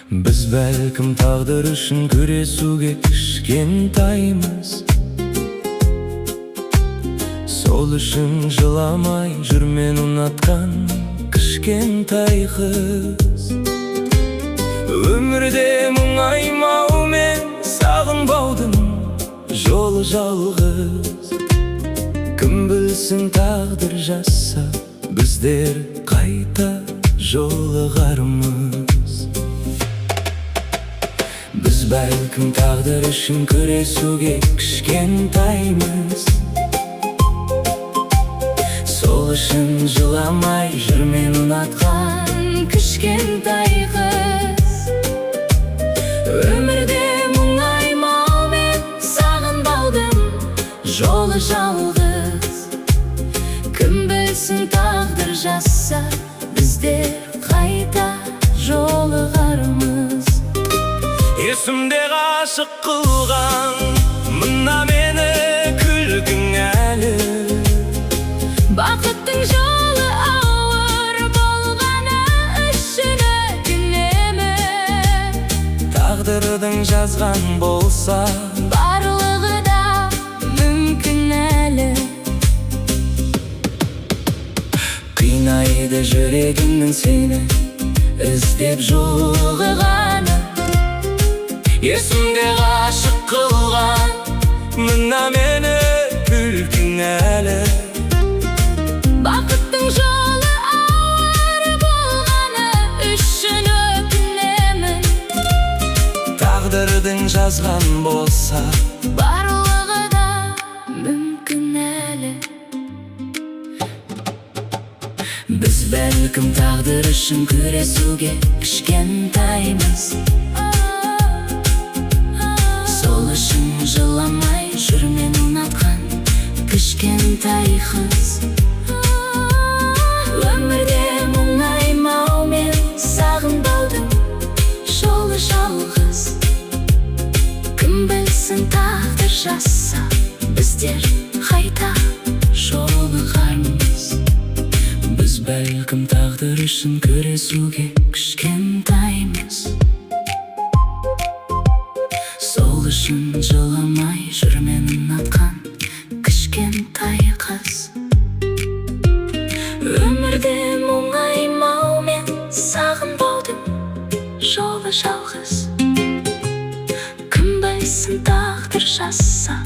Біз бәлкім тағдыр үшін күресуге кішкентаймыз. Сол үшін жыламай жүрмен ұнатқан кішкентай қыз. Өмірде мұңаймау мен сағынбаудың жолы жалғыз. Кім білсін тағдыр жазса, біздер қайта жолығармыз. Біз бәлкім тағдыр үшін күресуге кішкентаймыз. Сол үшін жыламай жүрмен ұнатқан кішкентай қыз. Өмірде мұңаймау мен сағынбаудың жолы жалғыз. Кім білсін тағдыр жазса, біздер қайта жолығармыз. Есімде ғашық қылған мына мені күлкің әлі. Бақыттың жолы ауыр болғаны үшін өкінемін. Тағдырдың жазған болса, барлығы да мүмкін әлі. Қинайды жүрегімнің сені іздеп жолығғаны. Есімде ғашық қылған мына мені күлкің әлі. Бақыттың жолы ауыр болғаны үшін өкінемін. Тағдырдың жазған болса, барлығы да мүмкін әлі. Біз бәлкім тағдыр үшін күресуге кішкентаймыз. Сол үшін жыламай жүрмен ұнатқан кішкентай қыз. Өмірде мұңаймау мен сағынбаудың жолы жалғыз. Кім білсін тағдыр жазса, біздер қайта жолығармыз. Біз бәлкім тағдыр үшін күресуге кішкентаймыз. Сол үшін жыламай жүрмен ұнатқан кішкентай қыз. Өмірде мұңаймау мен сағынбаудың жолы жалғыз. Кім білсін тағдыр жазса,